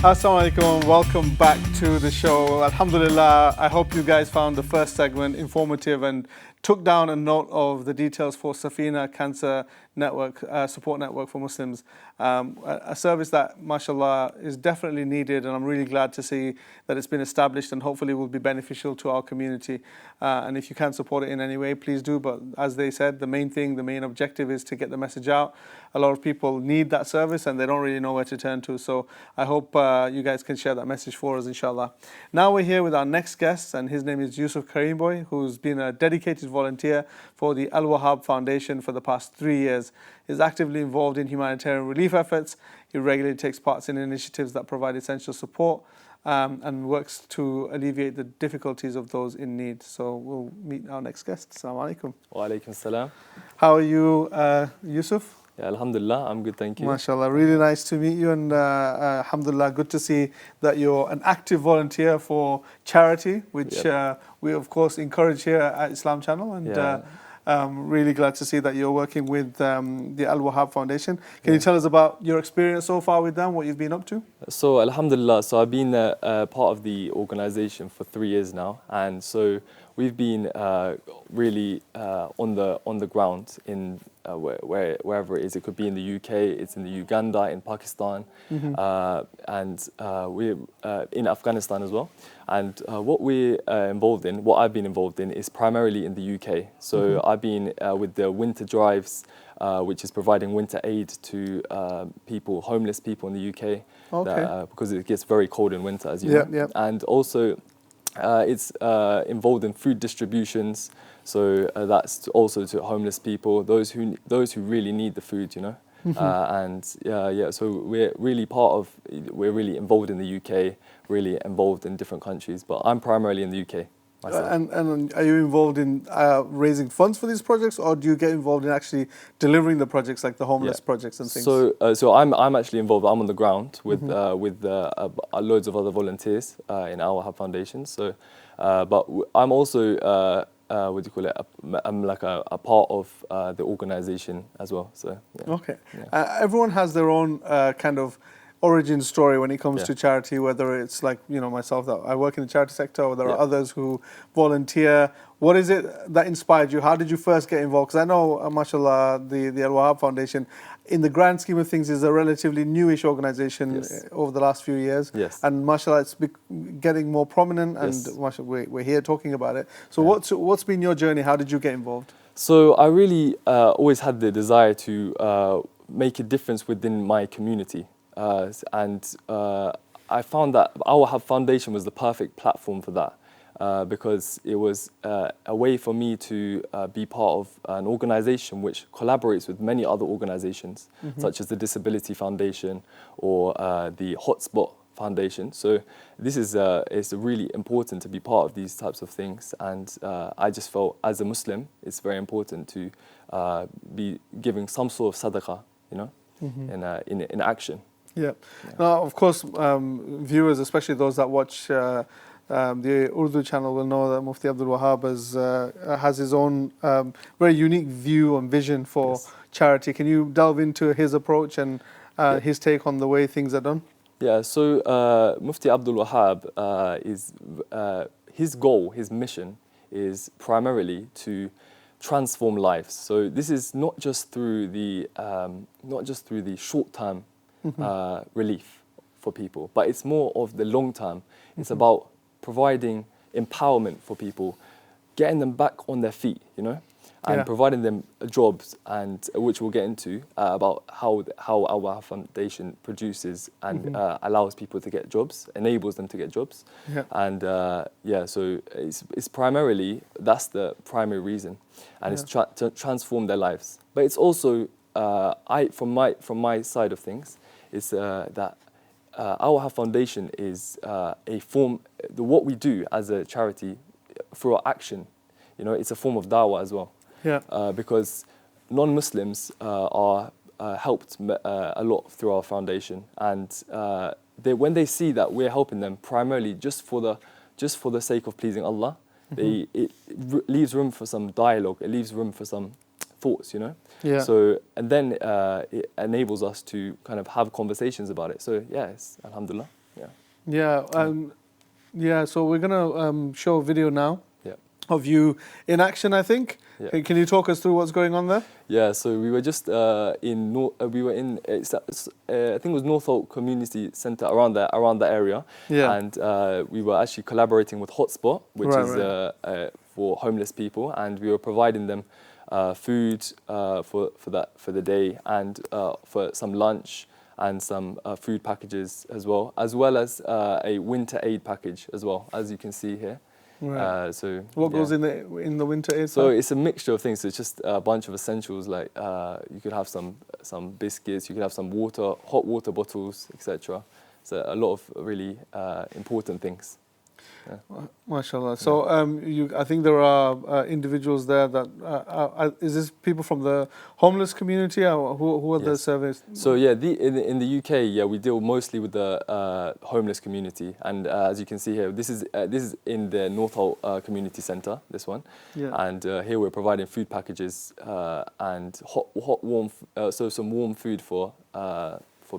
Assalamu alaikum, welcome back to the show. Alhamdulillah, I hope you guys found the first segment informative and took down a note of the details for Safina Cancer Network, support network for Muslims. A service that, mashallah, is definitely needed, and I'm really glad to see that it's been established and hopefully will be beneficial to our community. And if you can support it in any way, please do. But as they said, the main objective is to get the message out. A lot of people need that service and they don't really know where to turn to. So I hope you guys can share that message for us, inshallah. Now we're here with our next guest, and his name is Yusuf Karimboy, who's been a dedicated volunteer for the Al-Wahab Foundation for the past 3 years. He's actively involved in humanitarian relief efforts. He regularly takes part in initiatives that provide essential support and works to alleviate the difficulties of those in need. So we'll meet our next guest. Assalamu alaikum. Wa alaikum salam. How are you, Yusuf? Yeah, alhamdulillah, I'm good, thank you. MashaAllah, really nice to meet you, and alhamdulillah, good to see that you're an active volunteer for charity, which we of course encourage here at Islam Channel, and really glad to see that you're working with the Al-Wahab Foundation. Can you tell us about your experience so far with them, what you've been up to? So alhamdulillah, so I've been part of the organization for 3 years now, and so we've been really on the ground in wherever it is. It could be in the UK, it's in the Uganda, in Pakistan, and we're in Afghanistan as well. And what I've been involved in is primarily in the UK. So I've been with the winter drives, which is providing winter aid to homeless people in the UK, because it gets very cold in winter, as you know. And also it's involved in food distributions, so that's also to homeless people, those who really need the food, you know. So we're really involved in the UK, really involved in different countries, but I'm primarily in the UK myself. And are you involved in raising funds for these projects, or do you get involved in actually delivering the projects, like the homeless projects and things? So I'm actually involved. I'm on the ground with loads of other volunteers in Al-Wahab Foundation. So, but I'm also I'm like a part of the organization as well. So everyone has their own kind of origin story when it comes to charity, whether it's like, you know, myself, that I work in the charity sector, or there are others who volunteer. What is it that inspired you? How did you first get involved? Because I know, mashallah, the Al-Wahab Foundation, in the grand scheme of things, is a relatively newish organization over the last few years. And mashallah, it's getting more prominent, and mashallah, we're here talking about it. So what's been your journey? How did you get involved? So I really always had the desire to make a difference within my community. I found that Al-Wahab Foundation was the perfect platform for that, because it was a way for me to be part of an organization which collaborates with many other organizations, such as the Disability Foundation or the Hotspot Foundation. So this is it's really important to be part of these types of things, and I just felt, as a Muslim, it's very important to be giving some sort of sadaqah, you know, in action. Now, of course, viewers, especially those that watch the Urdu channel, will know that Mufti Abdul Wahab has his own very unique view and vision for charity. Can you delve into his approach and his take on the way things are done? Yeah, so Mufti Abdul Wahab his goal, his mission is primarily to transform lives. So this is not just through the short-term relief for people, but it's more of the long term. It's about providing empowerment for people, getting them back on their feet, you know, and providing them jobs, and which we'll get into about how Al-Wahab Foundation produces and allows people to get jobs, enables them to get jobs, and so it's primarily, that's the primary reason, and it's to transform their lives. But it's also from my side of things, is that Al-Wahab Foundation is a form, what we do as a charity through our action, you know, it's a form of dawah as well. Because non-Muslims are helped a lot through our foundation, and when they see that we're helping them primarily just for the sake of pleasing Allah, it leaves room for some dialogue, it leaves room for some thoughts, you know. So, and then it enables us to kind of have conversations about it. So yes, alhamdulillah. Yeah, so we're going to show a video now Yeah. of you in action, I think. Yeah. Can you talk us through what's going on there? Yeah, so we were just I think it was Northolt Community Centre around that area. Yeah. And we were actually collaborating with Hotspot, which Right, is for homeless people, and we were providing them food for the day, and for some lunch and some food packages as well as a winter aid package as well, as you can see here. Right. So What goes yeah. in the winter aid So pack? it's a mixture of things. So it's just a bunch of essentials, like you could have some biscuits, you could have some water, hot water bottles, etc. So a lot of really important things. Yeah. MashaAllah. So I think there are individuals there that is this people from the homeless community, or who are the Yes. surveys? So yeah, in the UK, yeah, we deal mostly with the homeless community, and as you can see here, this is in the Northolt Community Centre. This one, Yeah. and here we're providing food packages and warm, so some warm food for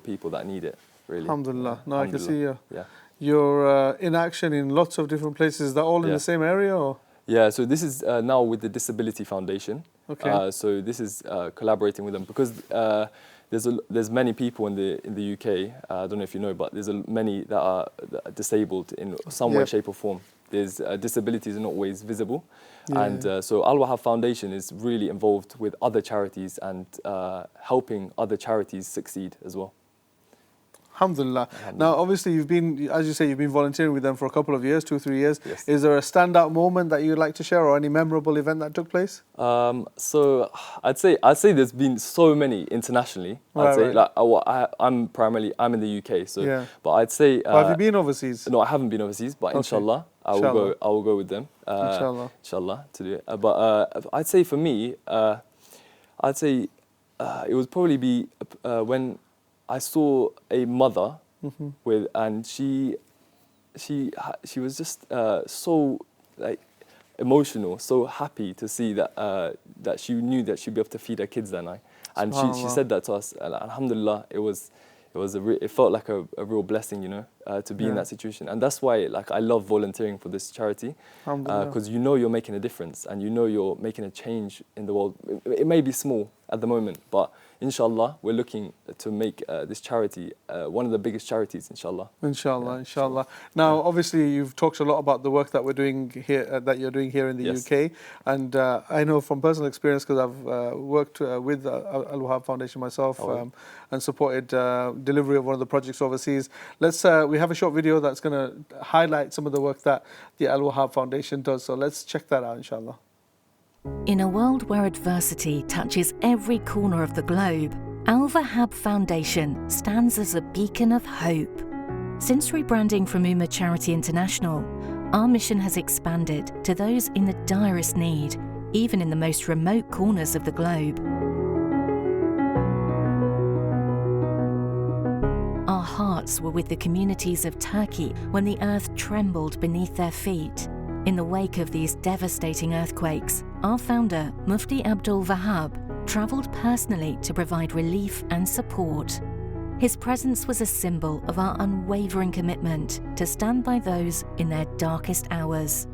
people that need it. Really. Alhamdulillah. Now I can see you. Yeah. You're in action in lots of different places. Is that all in Yeah. the same area, or? Yeah, so this is now with the Disability Foundation. Okay. So this is collaborating with them because there's many people in the UK. I don't know if you know, but there's many that are disabled in some way, Yep. shape, or form. There's disabilities are not always visible, Yeah. and so Al-Wahab Foundation is really involved with other charities and helping other charities succeed as well. Alhamdulillah. Now, obviously, you've been, as you say, you've been volunteering with them for a couple of years, 2-3 years. Yes. Is there a standout moment that you'd like to share, or any memorable event that took place? So I'd say there's been so many internationally. Right, I'd say right. like I'm in the UK, so Yeah. but I'd say Or have you been overseas? no, I haven't been overseas, but Okay. inshallah I will Inshallah. go. I will go with them. Inshallah. Inshallah to do it. But I'd say for me, I'd say it would probably be when I saw a mother and she was just so like emotional, so happy to see that she knew that she'd be able to feed her kids that night, and she SubhanAllah. said that to us. And alhamdulillah, it felt like a real blessing, you know, to be in Yeah. that situation. And that's why like I love volunteering for this charity, Alhamdulillah. because you know you're making a difference and you know you're making a change in the world. It may be small at the moment, but inshallah we're looking to make this charity one of the biggest charities, inshallah. Inshallah, Yeah, inshallah. Now, obviously, you've talked a lot about the work that we're doing here, that you're doing here in the Yes. UK, and I know from personal experience because I've worked with Al-Wahab Foundation myself and supported delivery of one of the projects overseas. We have a short video that's going to highlight some of the work that the Al-Wahab Foundation does. So let's check that out, inshallah. In a world where adversity touches every corner of the globe, Al-Wahab Foundation stands as a beacon of hope. Since rebranding from Ummah Charity International, our mission has expanded to those in the direst need, even in the most remote corners of the globe. Our hearts were with the communities of Turkey when the earth trembled beneath their feet. In the wake of these devastating earthquakes, our founder, Mufti Abdul Wahab, travelled personally to provide relief and support. His presence was a symbol of our unwavering commitment to stand by those in their darkest hours.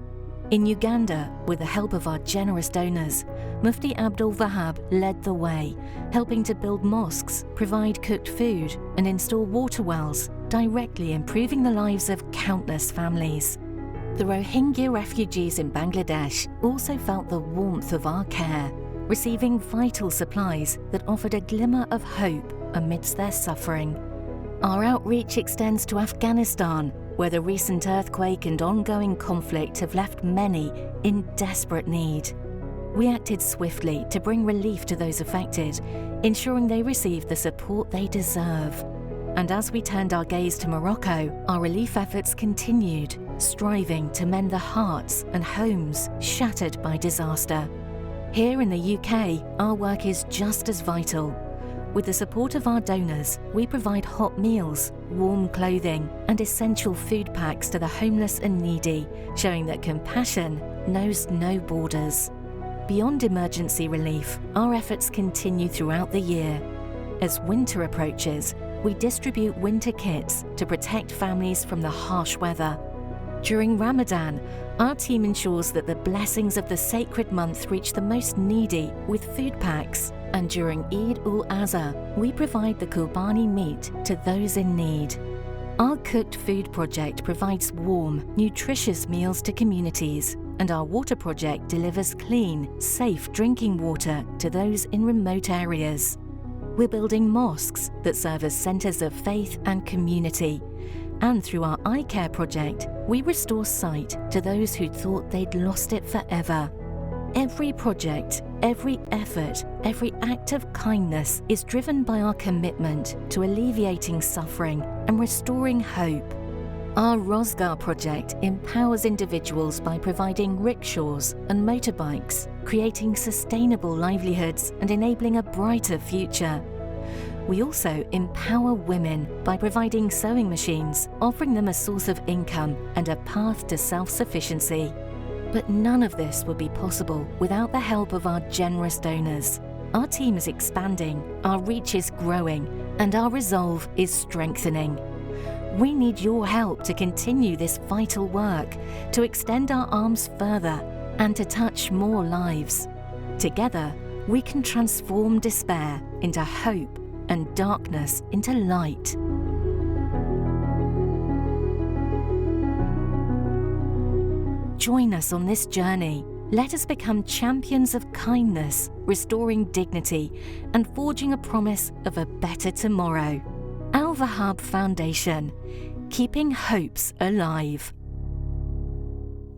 In Uganda, with the help of our generous donors, Mufti Abdul Wahab led the way, helping to build mosques, provide cooked food, and install water wells, directly improving the lives of countless families. The Rohingya refugees in Bangladesh also felt the warmth of our care, receiving vital supplies that offered a glimmer of hope amidst their suffering. Our outreach extends to Afghanistan, where the recent earthquake and ongoing conflict have left many in desperate need. We acted swiftly to bring relief to those affected, ensuring they received the support they deserve. And as we turned our gaze to Morocco, our relief efforts continued, striving to mend the hearts and homes shattered by disaster. Here in the UK, our work is just as vital. With the support of our donors, we provide hot meals, warm clothing, and essential food packs to the homeless and needy, showing that compassion knows no borders. Beyond emergency relief, our efforts continue throughout the year. As winter approaches, we distribute winter kits to protect families from the harsh weather. During Ramadan, our team ensures that the blessings of the sacred month reach the most needy with food packs. And during Eid ul-Azha, we provide the Qurbani meat to those in need. Our cooked food project provides warm, nutritious meals to communities, and our water project delivers clean, safe drinking water to those in remote areas. We're building mosques that serve as centres of faith and community. And through our eye care project, we restore sight to those who thought they'd lost it forever. Every project, every effort, every act of kindness is driven by our commitment to alleviating suffering and restoring hope. Our Rozgar project empowers individuals by providing rickshaws and motorbikes, creating sustainable livelihoods and enabling a brighter future. We also empower women by providing sewing machines, offering them a source of income and a path to self-sufficiency. But none of this would be possible without the help of our generous donors. Our team is expanding, our reach is growing, and our resolve is strengthening. We need your help to continue this vital work, to extend our arms further, and to touch more lives. Together, we can transform despair into hope and darkness into light. Join us on this journey. Let us become champions of kindness, restoring dignity, and forging a promise of a better tomorrow. Al-Wahab Foundation, keeping hopes alive.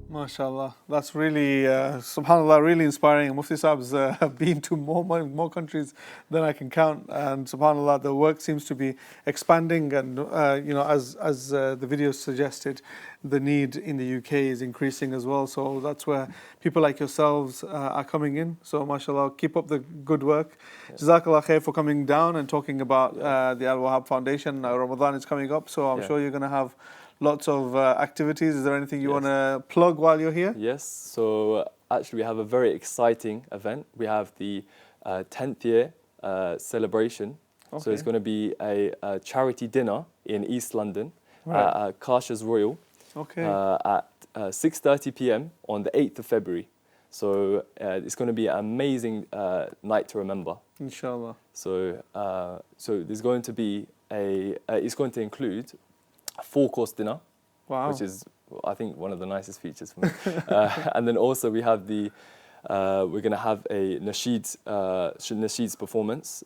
MashaAllah, that's really, subhanAllah, really inspiring. Mufti Saab's been to more countries than I can count, and subhanAllah, the work seems to be expanding, and as the video suggested, the need in the UK is increasing as well. So that's where people like yourselves are coming in. So MashaAllah, keep up the good work. Jazakallah khair for coming down and talking about the Al-Wahab Foundation. Ramadan is coming up, so I'm sure you're going to have lots of activities. Is there anything you want to plug while you're here? Yes, so actually we have a very exciting event. We have the 10th year celebration. Okay. So it's going to be a charity dinner in East London at Karsh's Royal at 6:30 p.m. on the 8th of February. So it's going to be an amazing night to remember. Inshallah. So there's going to be it's going to include a 4-course dinner, which is, I think, one of the nicest features for me. And then also we have we're going to have a nasheeds performance.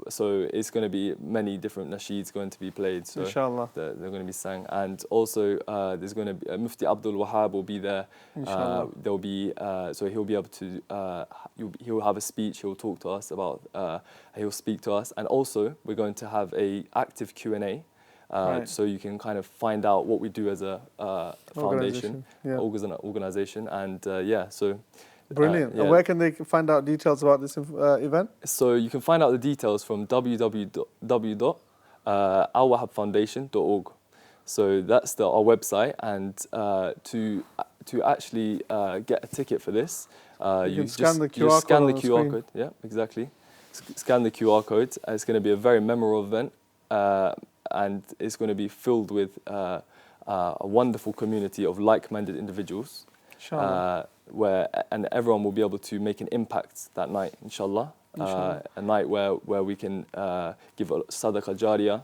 So it's going to be many different nasheeds going to be played. So Inshallah. They're going to be sang. And also there's going to be Mufti Abdul Wahab will be there. There'll be so he'll be able to he'll have a speech. He'll talk to us about. He'll speak to us. And also we're going to have a active Q&A. So you can kind of find out what we do as a foundation, organization, and so. Brilliant. And where can they find out details about this event? So you can find out the details from www.alwahabfoundation.org. So that's our website, and to actually get a ticket for this, you scan the QR code. Yeah, exactly. Scan the QR code. It's going to be a very memorable event. And it's going to be filled with a wonderful community of like-minded individuals, and everyone will be able to make an impact that night, inshallah. A night where we can give a sadaqah jariyah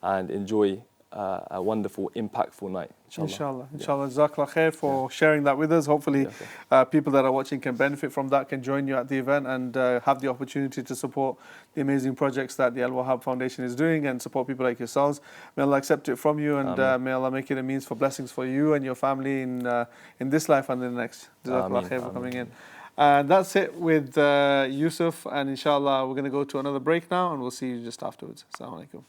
and enjoy a wonderful, impactful night, inshallah. Inshallah. Jazakallah khair for sharing that with us. Hopefully people that are watching can benefit from that, can join you at the event and have the opportunity to support the amazing projects that the Al-Wahab Foundation is doing and support people like yourselves. May Allah accept it from you, and may Allah make it a means for blessings for you and your family in this life and in the next. Jazakallah khair for coming in. And that's it with Yusuf, and inshallah we're going to go to another break now, and we'll see you just afterwards. Assalamu alaikum.